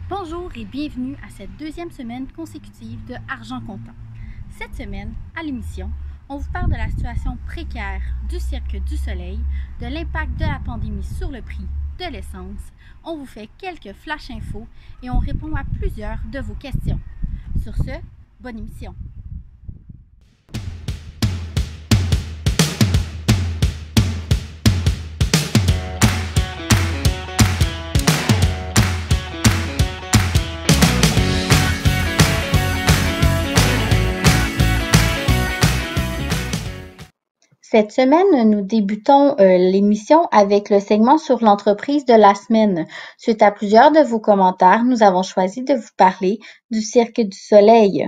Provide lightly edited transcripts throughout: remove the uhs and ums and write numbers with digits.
Bonjour et bienvenue à cette deuxième semaine consécutive de Argent Comptant. Cette semaine, à l'émission, on vous parle de la situation précaire du Cirque du Soleil, de l'impact de la pandémie sur le prix de l'essence. On vous fait quelques flash infos et on répond à plusieurs de vos questions. Sur ce, bonne émission! Cette semaine, nous débutons l'émission avec le segment sur l'entreprise de la semaine. Suite à plusieurs de vos commentaires, nous avons choisi de vous parler du Cirque du Soleil.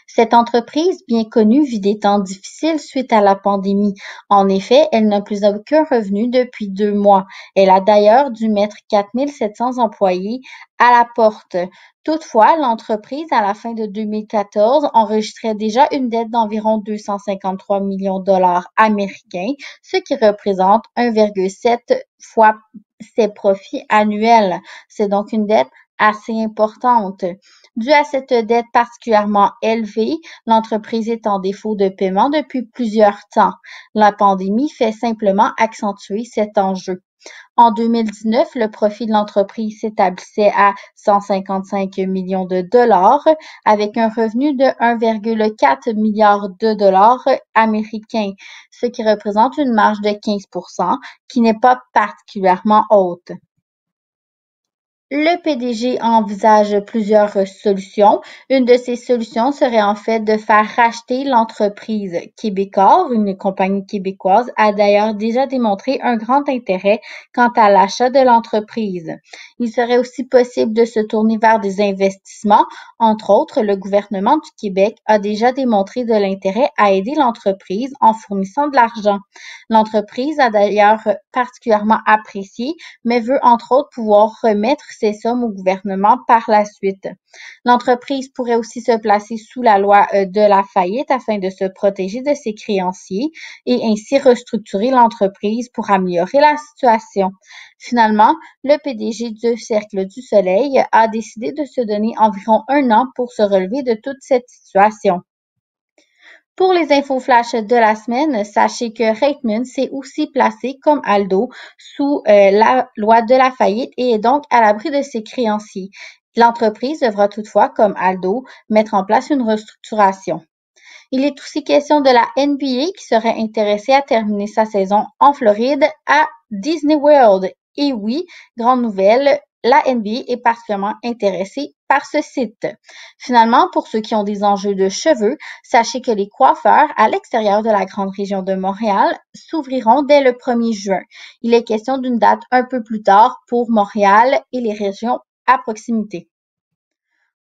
Cette entreprise, bien connue, vit des temps difficiles suite à la pandémie. En effet, elle n'a plus aucun revenu depuis 2 mois. Elle a d'ailleurs dû mettre 4 700 employés à la porte. Toutefois, l'entreprise, à la fin de 2014, enregistrait déjà une dette d'environ 253 millions de dollars américains, ce qui représente 1,7 fois ses profits annuels. C'est donc une dette assez importante. Due à cette dette particulièrement élevée, l'entreprise est en défaut de paiement depuis plusieurs temps. La pandémie fait simplement accentuer cet enjeu. En 2019, le profit de l'entreprise s'établissait à 155 millions de dollars avec un revenu de 1,4 milliard de dollars américains, ce qui représente une marge de 15%, qui n'est pas particulièrement haute. Le PDG envisage plusieurs solutions. Une de ces solutions serait en fait de faire racheter l'entreprise. Québecor, une compagnie québécoise, a d'ailleurs déjà démontré un grand intérêt quant à l'achat de l'entreprise. Il serait aussi possible de se tourner vers des investissements. Entre autres, le gouvernement du Québec a déjà démontré de l'intérêt à aider l'entreprise en fournissant de l'argent. L'entreprise a d'ailleurs particulièrement apprécié, mais veut entre autres pouvoir remettre ces sommes au gouvernement par la suite. L'entreprise pourrait aussi se placer sous la loi de la faillite afin de se protéger de ses créanciers et ainsi restructurer l'entreprise pour améliorer la situation. Finalement, le PDG du Cercle du Soleil a décidé de se donner environ 1 an pour se relever de toute cette situation. Pour les infos flash de la semaine, sachez que Reitman s'est aussi placé comme Aldo sous la loi de la faillite et est donc à l'abri de ses créanciers. L'entreprise devra toutefois, comme Aldo, mettre en place une restructuration. Il est aussi question de la NBA qui serait intéressée à terminer sa saison en Floride à Disney World. Et oui, grande nouvelle, la NBA est particulièrement intéressée par ce site. Finalement, pour ceux qui ont des enjeux de cheveux, sachez que les coiffeurs à l'extérieur de la grande région de Montréal s'ouvriront dès le 1er juin. Il est question d'une date un peu plus tard pour Montréal et les régions à proximité.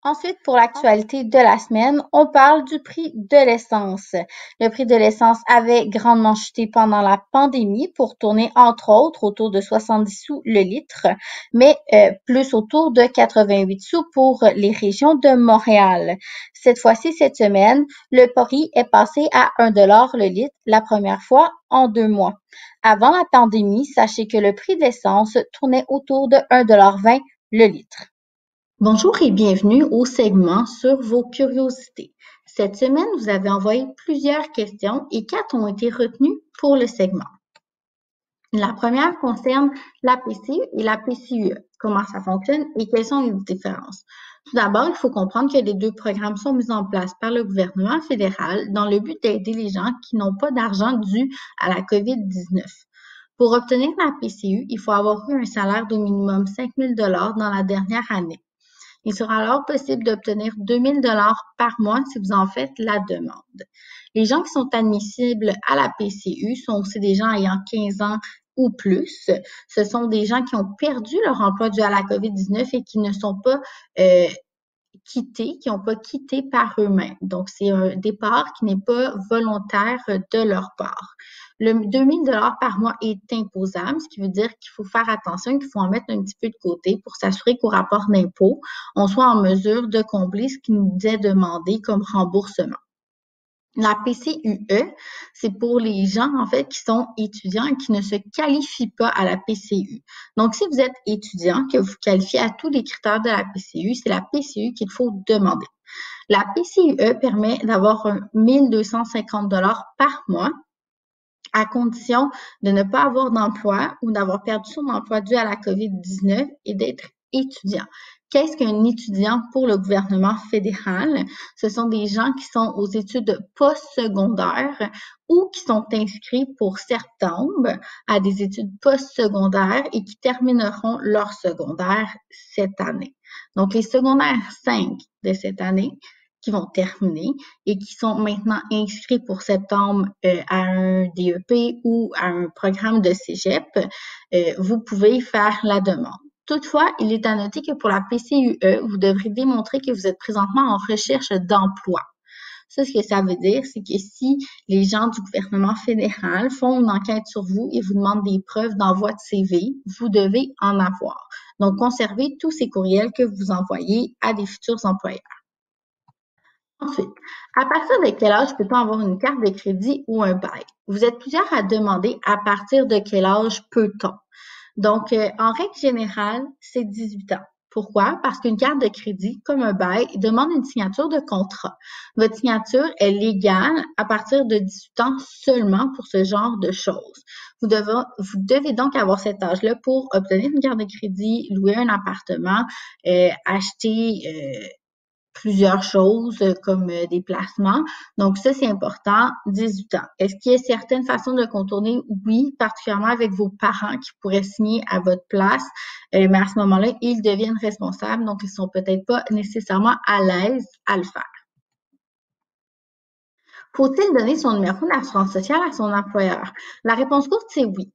Ensuite, pour l'actualité de la semaine, on parle du prix de l'essence. Le prix de l'essence avait grandement chuté pendant la pandémie pour tourner entre autres autour de 70 sous le litre, mais plus autour de 88 sous pour les régions de Montréal. Cette fois-ci, cette semaine, le prix est passé à 1 dollar le litre la première fois en 2 mois. Avant la pandémie, sachez que le prix de l'essence tournait autour de 1,20 $ le litre. Bonjour et bienvenue au segment sur vos curiosités. Cette semaine, vous avez envoyé plusieurs questions et 4 ont été retenues pour le segment. La première concerne la PCU et la PCUE. Comment ça fonctionne et quelles sont les différences? Tout d'abord, il faut comprendre que les 2 programmes sont mis en place par le gouvernement fédéral dans le but d'aider les gens qui n'ont pas d'argent dû à la COVID-19. Pour obtenir la PCU, il faut avoir eu un salaire d'au minimum 5 000 $ dans la dernière année. Il sera alors possible d'obtenir 2 000 $ par mois si vous en faites la demande. Les gens qui sont admissibles à la PCU sont aussi des gens ayant 15 ans ou plus. Ce sont des gens qui ont perdu leur emploi dû à la COVID-19 et qui ne sont pas qui n'ont pas quitté par eux-mêmes. Donc, c'est un départ qui n'est pas volontaire de leur part. Le 2 000 $ par mois est imposable, ce qui veut dire qu'il faut faire attention, qu'il faut en mettre un petit peu de côté pour s'assurer qu'au rapport d'impôt, on soit en mesure de combler ce qui nous est demandé comme remboursement. La PCUE, c'est pour les gens, en fait, qui sont étudiants et qui ne se qualifient pas à la PCU. Donc, si vous êtes étudiant, que vous qualifiez à tous les critères de la PCU, c'est la PCU qu'il faut demander. La PCUE permet d'avoir 1 250 $ par mois à condition de ne pas avoir d'emploi ou d'avoir perdu son emploi dû à la COVID-19 et d'être étudiant. Qu'est-ce qu'un étudiant pour le gouvernement fédéral? Ce sont des gens qui sont aux études postsecondaires ou qui sont inscrits pour septembre à des études postsecondaires et qui termineront leur secondaire cette année. Donc, les secondaires 5 de cette année qui vont terminer et qui sont maintenant inscrits pour septembre à un DEP ou à un programme de cégep, vous pouvez faire la demande. Toutefois, il est à noter que pour la PCUE, vous devrez démontrer que vous êtes présentement en recherche d'emploi. Ça, ce que ça veut dire, c'est que si les gens du gouvernement fédéral font une enquête sur vous et vous demandent des preuves d'envoi de CV, vous devez en avoir. Donc, conservez tous ces courriels que vous envoyez à des futurs employeurs. Ensuite, à partir de quel âge peut-on avoir une carte de crédit ou un bail? Vous êtes plusieurs à demander à partir de quel âge peut-on? Donc, en règle générale, c'est 18 ans. Pourquoi? Parce qu'une carte de crédit, comme un bail, demande une signature de contrat. Votre signature est légale à partir de 18 ans seulement pour ce genre de choses. Vous devez donc avoir cet âge-là pour obtenir une carte de crédit, louer un appartement, acheter plusieurs choses comme des placements. Donc, ça, c'est important, 18 ans. Est-ce qu'il y a certaines façons de le contourner? Oui, particulièrement avec vos parents qui pourraient signer à votre place, mais à ce moment-là, ils deviennent responsables, donc ils ne sont peut-être pas nécessairement à l'aise à le faire. Faut-il donner son numéro d'assurance sociale à son employeur? La réponse courte, c'est oui.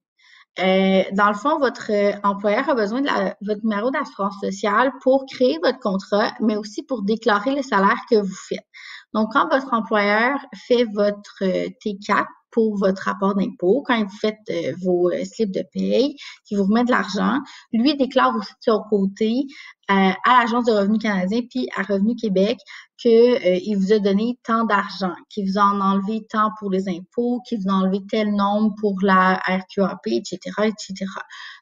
Dans le fond, votre employeur a besoin de votre numéro d'assurance sociale pour créer votre contrat, mais aussi pour déclarer le salaire que vous faites. Donc, quand votre employeur fait votre T4 pour votre rapport d'impôt, quand vous faites vos slips de paye, qui vous remet de l'argent, lui déclare aussi de son côté à l'Agence de revenus canadien puis à Revenu Québec qu'il vous a donné tant d'argent, qu'il vous en a enlevé tant pour les impôts, qu'il vous a enlevé tel nombre pour la RQAP, etc., etc.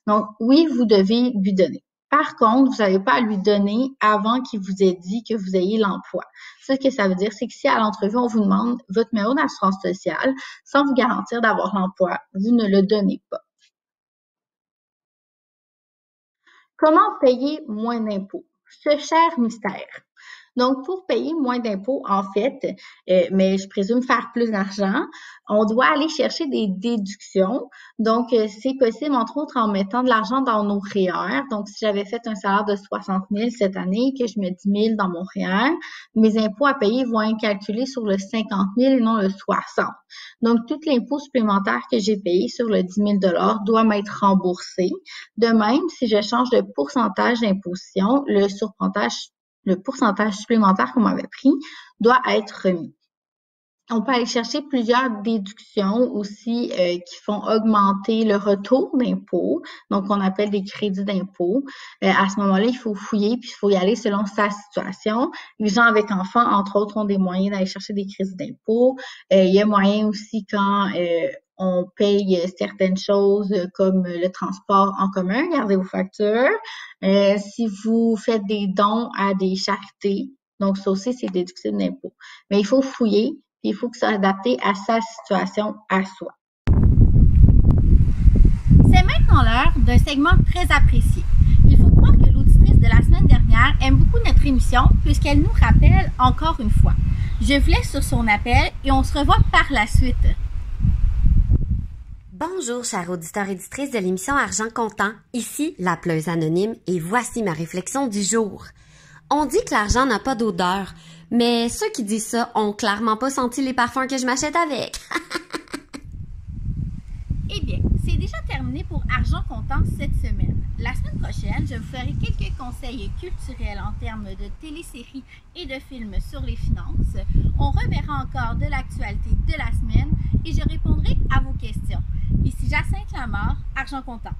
Donc, oui, vous devez lui donner. Par contre, vous n'avez pas à lui donner avant qu'il vous ait dit que vous ayez l'emploi. Ce que ça veut dire, c'est que si à l'entrevue, on vous demande votre numéro d'assurance sociale, sans vous garantir d'avoir l'emploi, vous ne le donnez pas. Comment payer moins d'impôts? Ce cher mystère. Donc, pour payer moins d'impôts, en fait, mais je présume faire plus d'argent, on doit aller chercher des déductions. Donc, c'est possible, entre autres, en mettant de l'argent dans nos REER. Donc, si j'avais fait un salaire de 60 000 cette année, que je mets 10 000 dans mon REER, mes impôts à payer vont être calculés sur le 50 000 et non le 60. Donc, tout l'impôt supplémentaire que j'ai payé sur le 10 000 $ doit m'être remboursé. De même, si je change de pourcentage d'imposition, le pourcentage supplémentaire qu'on m'avait pris doit être remis. On peut aller chercher plusieurs déductions aussi qui font augmenter le retour d'impôt, donc on appelle des crédits d'impôt. À ce moment-là, il faut fouiller puis il faut y aller selon sa situation. Les gens avec enfants, entre autres, ont des moyens d'aller chercher des crédits d'impôt. Il y a moyen aussi quand on paye certaines choses comme le transport en commun, gardez vos factures. Si vous faites des dons à des charités, donc ça aussi, c'est déductible d'impôt. Mais il faut fouiller, puis il faut que ça soit adapté à sa situation, à soi. C'est maintenant l'heure d'un segment très apprécié. Il faut croire que l'auditrice de la semaine dernière aime beaucoup notre émission puisqu'elle nous rappelle encore une fois. Je vous laisse sur son appel et on se revoit par la suite. Bonjour, chers auditeurs et auditrices de l'émission Argent Comptant. Ici, la Pleuse Anonyme et voici ma réflexion du jour. On dit que l'argent n'a pas d'odeur, mais ceux qui disent ça ont clairement pas senti les parfums que je m'achète avec. Eh bien, c'est déjà terminé pour Argent Comptant cette semaine. La semaine prochaine, je vous ferai quelques conseils culturels en termes de téléséries et de films sur les finances. On reverra encore de l'actualité de la semaine et je répondrai à vos questions. Ici Jacinthe Lamarre, Argent Comptant.